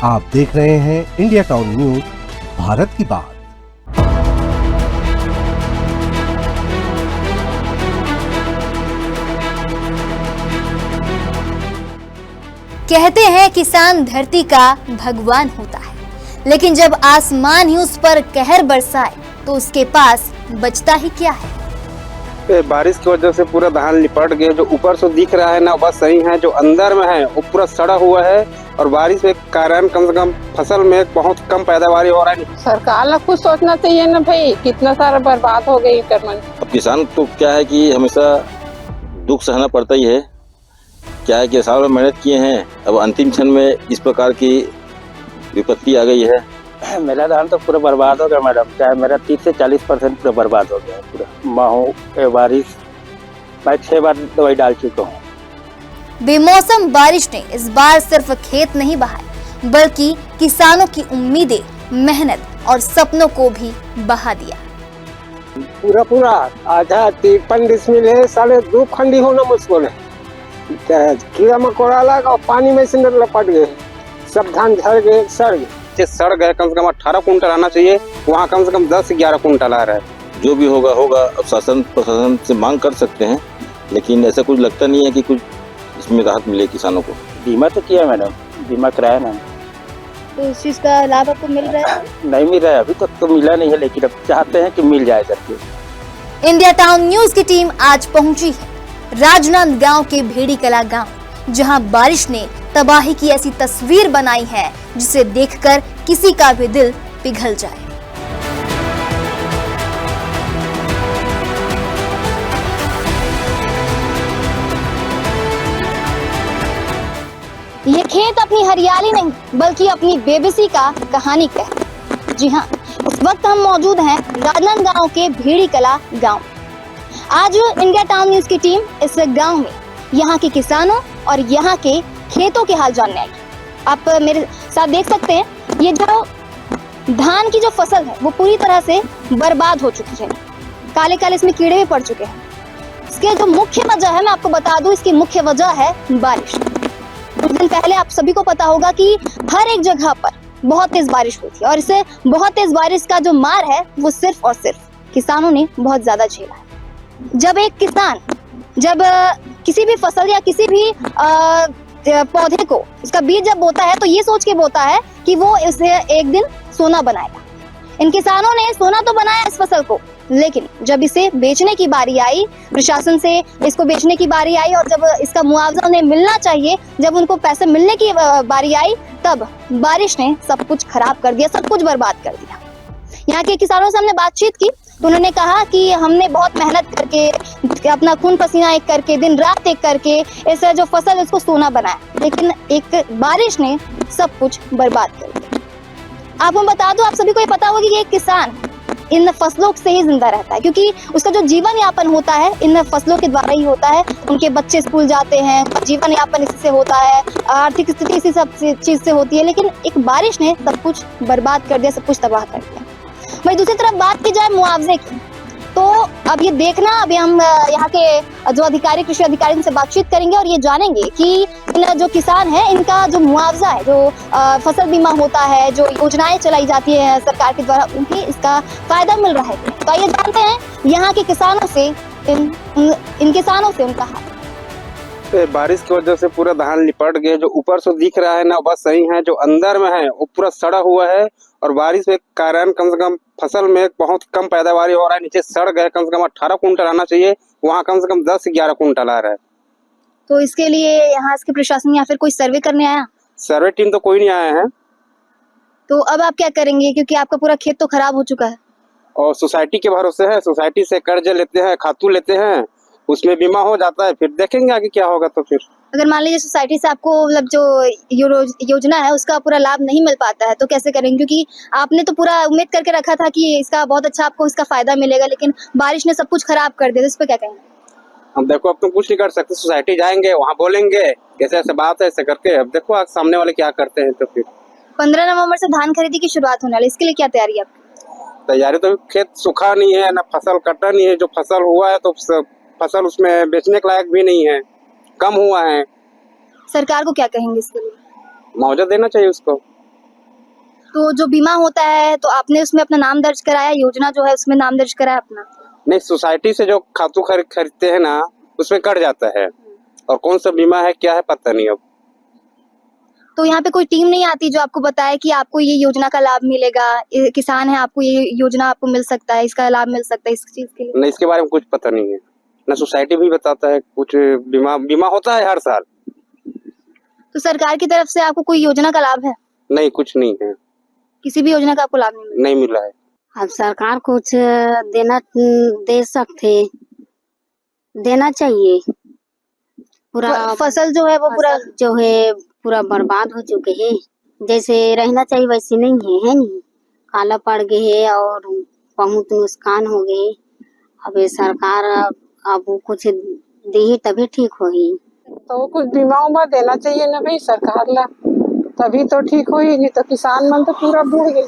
आप देख रहे हैं इंडिया टाउन न्यूज, भारत की बात। कहते हैं किसान धरती का भगवान होता है, लेकिन जब आसमान ही उस पर कहर बरसाए तो उसके पास बचता ही क्या है। बारिश की वजह से पूरा धान लिपट गया। जो ऊपर से दिख रहा है ना बस सही है, जो अंदर में है वो पूरा सड़ा हुआ है। और बारिश के कारण कम से कम फसल में बहुत कम पैदावार हो रहा है। सरकार ने कुछ सोचना चाहिए ना भाई, कितना सारा बर्बाद हो गई कर्मन। अब किसान तो क्या है कि हमेशा दुख सहना पड़ता ही है। क्या है कि सालों में मेहनत किए हैं, अब अंतिम क्षण में इस प्रकार की विपत्ति आ गई है। मेरा धान तो पूरा बर्बाद हो गया मैडम, चाहे मेरा 30 से 40% पूरा बर्बाद हो गया है पूरा। माहू बारिश मैं 6 बार दवाई डाल चुका हूँ। बेमौसम बारिश ने इस बार सिर्फ खेत नहीं बहाए, बल्कि किसानों की उम्मीदें, मेहनत और सपनों को भी बहा दिया। पूरा आधा 53 डिसमिल है, 2.5 खंडी होना मुश्किल है। कीड़ा मकोड़ा लगा और पानी में से लपट गए, सब धान झड़ गए, सड़ गए। सड़ गए कम से कम 18 कुंटल आना चाहिए, वहाँ कम से कम 10 से 11 कुंटल आ रहा है। जो भी होगा होगा। अब शासन प्रशासन से मांग कर सकते हैं, लेकिन ऐसा कुछ लगता नहीं है कि कुछ इसमें राहत मिले किसानों को। बीमा तो किया मैडम, बीमा कराया ना। तो इस चीज का लाभ आपको मिल रहा है? नहीं मिल रहा है, अभी तक तो मिला नहीं है, लेकिन अब चाहते हैं कि मिल जाए करके। इंडिया टाउन न्यूज की टीम आज पहुंची है राजनांदगांव के भेड़ी कला गांव, जहां बारिश ने तबाही की ऐसी तस्वीर बनाई है जिसे देखकर किसी का भी दिल पिघल जाए। ये खेत अपनी हरियाली नहीं बल्कि अपनी बेबसी का कहानी कहता है। जी हाँ, इस वक्त हम मौजूद हैं राजनांदगांव के भेड़ी कला गांव। आज इंडिया टाउन न्यूज की टीम इस गांव में यहाँ के किसानों और यहाँ के खेतों के हाल जानने आई। आप मेरे साथ देख सकते हैं, ये जो धान की जो फसल है वो पूरी तरह से बर्बाद हो चुकी है। काले काले इसमें कीड़े भी पड़ चुके हैं। इसके जो मुख्य वजह है, मैं आपको बता दूं, इसकी मुख्य वजह है बारिश। कुछ दिन पहले आप सभी को पता होगा कि हर एक जगह पर बहुत तेज बारिश हुई थी, और इसे बहुत तेज बारिश का जो मार है वो सिर्फ और सिर्फ किसानों ने बहुत ज्यादा झेला है। जब एक किसान किसी भी फसल या किसी भी पौधे को उसका बीज जब बोता है तो ये सोच के बोता है कि वो इसे एक दिन सोना बनाएगा। इन किसानों ने सोना तो बनाया इस फसल को, लेकिन जब इसे बेचने की बारी आई, प्रशासन से इसको बेचने की बारी आई, और जब इसका मुआवजा उन्हें मिलना चाहिए, जब उनको पैसे मिलने की बारी आई, तब बारिश ने सब कुछ खराब कर दिया, सब कुछ बर्बाद कर दिया। यहाँ के किसानों से हमने बातचीत की तो उन्होंने कहा कि हमने बहुत मेहनत करके, अपना खून पसीना एक करके, दिन रात एक करके इस जो फसल है उसको सोना बनाया, लेकिन एक बारिश ने सब कुछ बर्बाद कर दिया। आपको बता दूं, आप सभी को ये पता होगा कि एक किसान इन फसलों से ही जिंदा रहता है, क्योंकि उसका जो जीवन यापन होता है इन फसलों के द्वारा ही होता है। उनके बच्चे स्कूल जाते हैं, जीवन यापन इससे होता है, आर्थिक स्थिति इसी सब चीज से होती है। लेकिन एक बारिश ने सब कुछ बर्बाद कर दिया, सब कुछ तबाह कर दिया। वही दूसरी तरफ बात की जाए मुआवजे की, तो अब ये देखना, अभी हम यहाँ के जो अधिकारी, कृषि अधिकारी, उनसे बातचीत करेंगे और ये जानेंगे कि जो किसान है इनका जो मुआवजा है, जो फसल बीमा होता है, जो योजनाएं चलाई जाती है सरकार के द्वारा, उन्हें इसका फायदा मिल रहा है। तो आइए जानते हैं यहाँ के किसानों से, इन किसानों से उनका हाल। बारिश की वजह से पूरा धान लिपट गया। जो ऊपर से दिख रहा है ना बस सही है, जो अंदर में है वो पूरा सड़ा हुआ है। और बारिश के कारण कम से कम फसल में बहुत कम पैदावार हो रहा है। नीचे सड़ गए, कम से कम 18 कुंटल आना चाहिए, वहाँ कम से कम 10 से 11 कुंटल आ रहा है। तो इसके लिए यहाँ के प्रशासन या फिर कोई सर्वे करने आया? सर्वे टीम तो कोई नहीं आया है। तो अब आप क्या करेंगे, क्योंकि आपका पूरा खेत तो खराब हो चुका है? और सोसाइटी के भरोसे है, सोसाइटी से कर्ज लेते हैं, खातू लेते हैं, उसमें बीमा हो जाता है, फिर देखेंगे आगे क्या होगा। तो फिर अगर मान लीजिए सोसाइटी से आपको मतलब जो योजना है उसका पूरा लाभ नहीं मिल पाता है तो कैसे करेंगे, क्योंकि आपने तो पूरा उम्मीद करके रखा था कि इसका बहुत अच्छा आपको इसका फायदा मिलेगा, लेकिन बारिश ने सब कुछ खराब कर दिया। तो इस पे क्या कहेंगे? हम देखो, अब तो कुछ नहीं कर सकते। सोसाइटी जाएंगे, वहाँ बोलेंगे कैसे ऐसे बात है, ऐसे करके। अब देखो आज सामने वाले क्या करते हैं। तो फिर 15 नवंबर से धान खरीदी की शुरुआत होने वाली, इसके लिए क्या तैयारी है आपकी? तैयारी तो खेत सूखा नहीं है, ना फसल कटा नहीं है। जो फसल हुआ है तो फसल उसमें बेचने के लायक भी नहीं है, कम हुआ है। सरकार को क्या कहेंगे इसके लिए? मुआवजा देना चाहिए उसको। तो जो बीमा होता है तो आपने उसमें अपना नाम दर्ज कराया, योजना जो है उसमें नाम दर्ज कराया अपना? नहीं, सोसाइटी से जो खातू खरीदते हैं ना उसमें कट जाता है, और कौन सा बीमा है क्या है पता नहीं अब। तो यहाँ पे कोई टीम नहीं आती जो आपको बताए कि आपको ये योजना का लाभ मिलेगा, ये किसान है आपको ये योजना आपको मिल सकता है, इसका लाभ मिल सकता है इस चीज के लिए? नहीं, इसके बारे में कुछ पता नहीं है ना, सोसाइटी भी बताता है कुछ। बीमा होता है हर साल। तो सरकार की तरफ से आपको कोई योजना का लाभ है? नहीं, कुछ नहीं है, किसी भी योजना का आपको लाभ नहीं नहीं मिला है। अब सरकार कुछ दे सकते, देना चाहिए। पूरा फसल जो है वो पूरा फसल जो है पूरा बर्बाद हो चुके हैं, जैसे रहना चाहिए वैसे नहीं है नहीं, काला पड़ गए है और बहुत नुकसान हो गए। अब ये सरकार अब कुछ दे तभी ठीक होगी। तो कुछ बीमा उमा देना चाहिए ना भाई सरकार ला, तभी तो ठीक होगी, नहीं तो किसान मन तो पूरा बूढ़ गए।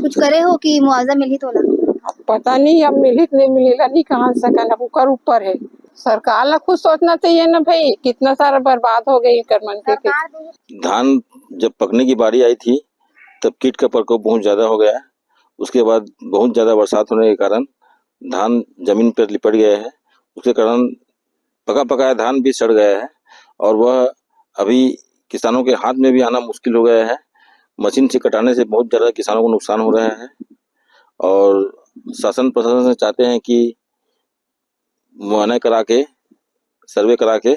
कुछ करे हो कि मुआवजा मिली तो ना? अब पता नहीं, अब मिली नहीं मिलेगा नहीं कहाँ सकन, अब ऊपर है। सरकार ला खुद सोचना चाहिए ना भाई, कितना सारा बर्बाद हो गई कर मन के। धान जब पकने की बारी आई थी तब कीट का प्रकोप बहुत ज्यादा हो गया। उसके बाद बहुत ज्यादा बरसात होने के कारण धान जमीन पर लिपट गया है। उसके कारण पका पकाया धान भी सड़ गया है और वह अभी किसानों के हाथ में भी आना मुश्किल हो गया है। मशीन से कटाने से बहुत ज्यादा किसानों को नुकसान हो रहा है और शासन प्रशासन से चाहते हैं कि मुआयना करा के, सर्वे करा के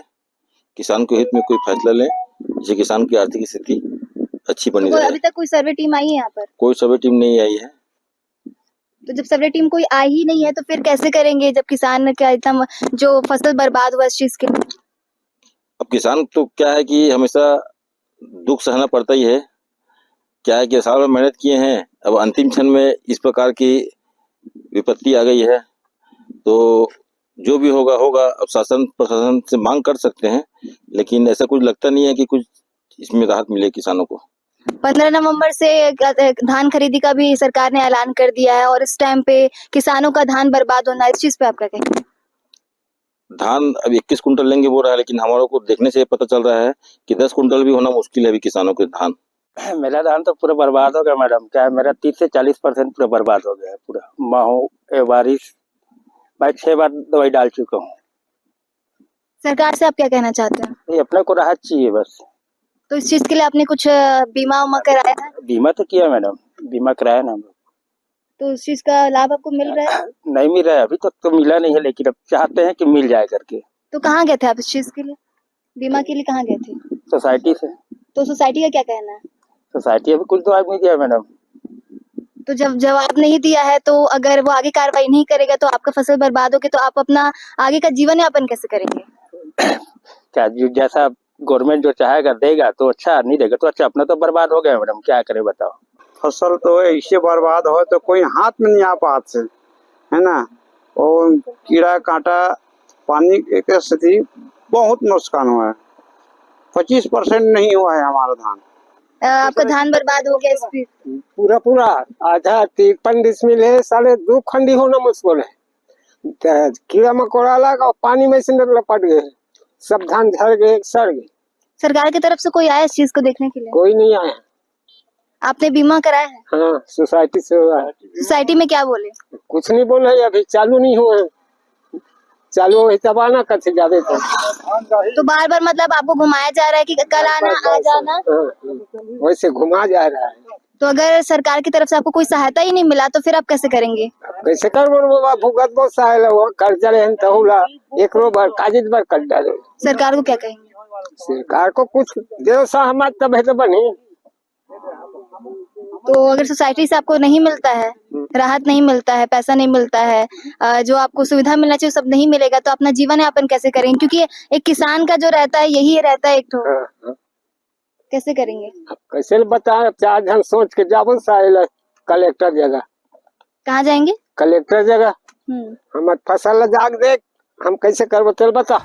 किसान के हित में कोई फैसला लें जिससे किसान की आर्थिक स्थिति अच्छी बनी रहे। अभी तक कोई सर्वे टीम आई है यहाँ पर? कोई सर्वे टीम नहीं आई है। तो जब सर्वे टीम कोई आई ही नहीं है तो फिर कैसे करेंगे जब किसान का इतना जो फसल बर्बाद हुआ इस चीज के? अब किसान तो क्या है कि हमेशा दुख सहना पड़ता ही है। क्या है कि साल भर मेहनत किए हैं, अब अंतिम क्षण में इस प्रकार की विपत्ति आ गई है तो जो भी होगा होगा। अब शासन प्रशासन से मांग कर सकते हैं लेकिन ऐसा कुछ लगता नहीं है कि कुछ इसमें राहत मिले किसानों को। 15 नवंबर से धान खरीदी का भी सरकार ने ऐलान कर दिया है और इस टाइम पे किसानों का धान बर्बाद होना, इस चीज पे आपका क्या कहना है? धान अब 21 कुंटल लेंगे बोल रहा है, लेकिन हमारे को देखने से पता चल रहा है कि 10 कुंटल भी होना मुश्किल है अभी किसानों के धान। मेरा धान तो पूरा बर्बाद हो गया मैडम। क्या है, मेरा 30 से 40% पूरा बर्बाद हो गया है पूरा। माहो बारिश मैं 6 बार दवाई डाल चुका हूँ। सरकार से आप क्या कहना चाहते हैं? ये अपने को राहत चाहिए बस। तो इस चीज के लिए आपने कुछ बीमा उमा कराया है? बीमा तो किया मैडम, बीमा कराया ना। तो इस चीज का लाभ आपको मिल रहा है? नहीं मिल रहा है अभी तक तो मिला नहीं है, लेकिन अब चाहते हैं कि मिल जाए करके। तो कहाँ गए थे आप इस चीज के लिए, बीमा के लिए कहाँ गए थे? सोसाइटी से। तो सोसाइटी का क्या कहना है? सोसाइटी अभी कुछ जवाब नहीं दिया मैडम। तो जब जवाब नहीं दिया है तो अगर वो आगे कार्रवाई नहीं करेगा तो आपका फसल बर्बाद होगी तो आप अपना आगे का जीवन यापन कैसे करेंगे? क्या जैसा गवर्नमेंट जो चाहेगा देगा तो अच्छा, नहीं देगा तो अच्छा। अपना तो बर्बाद हो गया मैडम, क्या करे बताओ। फसल तो ऐसे बर्बाद हो तो कोई हाथ में नहीं आ पात से, है ना। और कीड़ा कांटा पानी की स्थिति बहुत नुकसान हुआ है। 25% नहीं हुआ है हमारा धान। आपका धान बर्बाद हो गया इस पे? पूरा आधा 53 डिसमिल है, 2.5 खंडी होना मुश्किल है। कीड़ा मकोड़ा लगा और पानी में से लपट गए, सब धान झड़ गए, सड़ गए। सरकार की तरफ से कोई आया इस चीज को देखने के लिए? कोई नहीं आया। आपने बीमा कराया है? हाँ, सोसाइटी से हुआ है। सोसाइटी में क्या बोले? कुछ नहीं बोले, अभी चालू नहीं हुआ है। चालू हो तब आना कथे जावे तो बार बार मतलब आपको घुमाया जा रहा है कि कल आना आज आना? वैसे घुमा जा रहा है। तो अगर सरकार की तरफ से आपको कोई सहायता ही नहीं मिला तो फिर आप कैसे करेंगे? कैसे कर बाबा, भुगत बहुत सहायला हुआ, कर्जा रहन तहुला एकरो बार काजिद बार कर डाले। सरकार को क्या कहेंगे? सरकार को कुछ दे सहमत तब है तो बने। तो अगर सोसाइटी से आपको नहीं मिलता है, राहत नहीं मिलता है, पैसा नहीं मिलता है, जो आपको सुविधा मिलना चाहिए सब नहीं मिलेगा तो अपना जीवन यापन कैसे करेंगे? क्योंकि एक किसान का जो रहता है यही रहता है एक ठो, कैसे करेंगे? कैसे बताए, 4 जन सोच के जाबो साइल कलेक्टर जगह। कहाँ जाएंगे? कलेक्टर जगह। हम फसल जाग देख, हम कैसे करबो चल बता।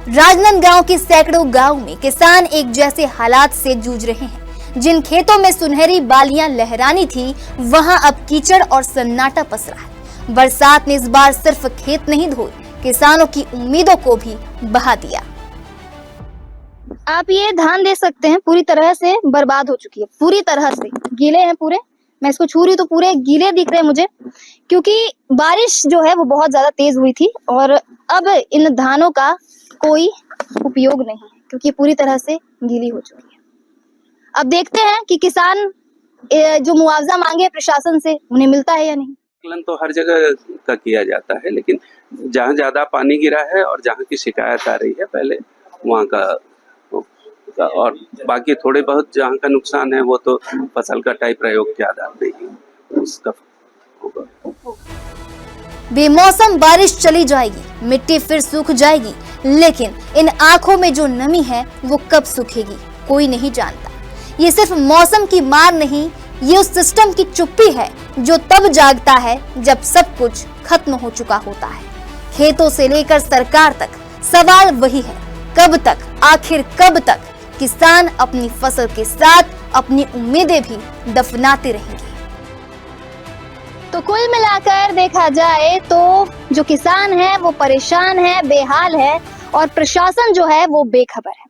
राजनांदगांव के सैकड़ों गांव में किसान एक जैसे हालात से जूझ रहे हैं। जिन खेतों में सुनहरी बालियां लहरानी थी वहां अब कीचड़ और सन्नाटा पसरा है। बरसात ने इस बार सिर्फ खेत नहीं धोए, किसानों की उम्मीदों को भी बहा दिया। आप ये धान देख सकते हैं पूरी तरह से बर्बाद हो चुकी है, पूरी तरह से गीले हैं पूरे। मैं इसको छू रही हूँ तो पूरे गीले दिख रहे हैं मुझे, क्योंकि बारिश जो है वो बहुत ज्यादा तेज हुई थी और अब इन धानों का कोई उपयोग नहीं है, क्योंकि पूरी तरह से गीली हो चुकी है। अब देखते हैं कि किसान जो मुआवजा मांगे प्रशासन से उन्हें मिलता है या नहीं। आकलन तो हर जगह का किया जाता है, लेकिन जहाँ ज्यादा पानी गिरा है और जहाँ की शिकायत आ रही है पहले वहाँ का, और बाकी थोड़े बहुत जहाँ का नुकसान है वो तो फसल कटाई प्रयोग के आधार पे ही उसका होगा। बेमौसम बारिश चली जाएगी, मिट्टी फिर सूख जाएगी, लेकिन इन आंखों में जो नमी है वो कब सूखेगी कोई नहीं जानता। ये सिर्फ मौसम की मार नहीं, ये उस सिस्टम की चुप्पी है जो तब जागता है जब सब कुछ खत्म हो चुका होता है। खेतों से लेकर सरकार तक सवाल वही है, कब तक, आखिर कब तक किसान अपनी फसल के साथ अपनी उम्मीदें भी दफनाते रहेंगे। तो कुल मिलाकर देखा जाए तो जो किसान है वो परेशान है, बेहाल है और प्रशासन जो है वो बेखबर है।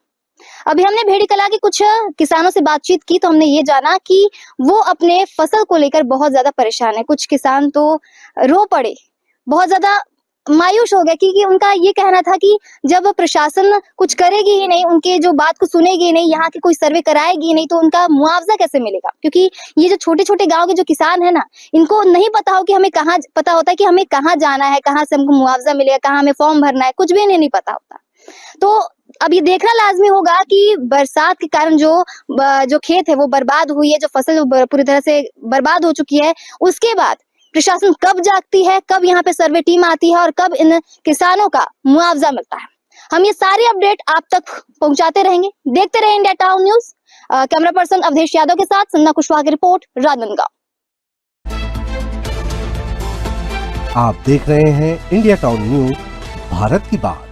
अभी हमने भेड़ी कला के कुछ किसानों से बातचीत की तो हमने ये जाना कि वो अपने फसल को लेकर बहुत ज्यादा परेशान है। कुछ किसान तो रो पड़े, बहुत ज्यादा मायूस हो गए, क्योंकि उनका ये कहना था कि जब प्रशासन कुछ करेगी ही नहीं, उनके जो बात को सुनेगी नहीं, यहाँ की कोई सर्वे कराएगी नहीं, तो उनका मुआवजा कैसे मिलेगा। क्योंकि ये जो छोटे छोटे गांव के जो किसान है ना, इनको नहीं पता हो कि हमें कहाँ, पता होता है कि हमें कहाँ जाना है, कहाँ से हमको मुआवजा मिलेगा, कहाँ हमें फॉर्म भरना है, कुछ भी नहीं पता होता। तो अब ये देखना लाजमी होगा कि बरसात के कारण जो खेत है वो बर्बाद हुई है, जो फसल पूरी तरह से बर्बाद हो चुकी है, उसके बाद प्रशासन कब जागती है, कब यहाँ पे सर्वे टीम आती है और कब इन किसानों का मुआवजा मिलता है। हम ये सारे अपडेट आप तक पहुंचाते रहेंगे। देखते रहे India Town News. Camera person Awadhesh Yadav के साथ संजना कुशवाहा की रिपोर्ट, राजनांदगांव। आप देख रहे हैं इंडिया टाउन न्यूज, भारत की बात।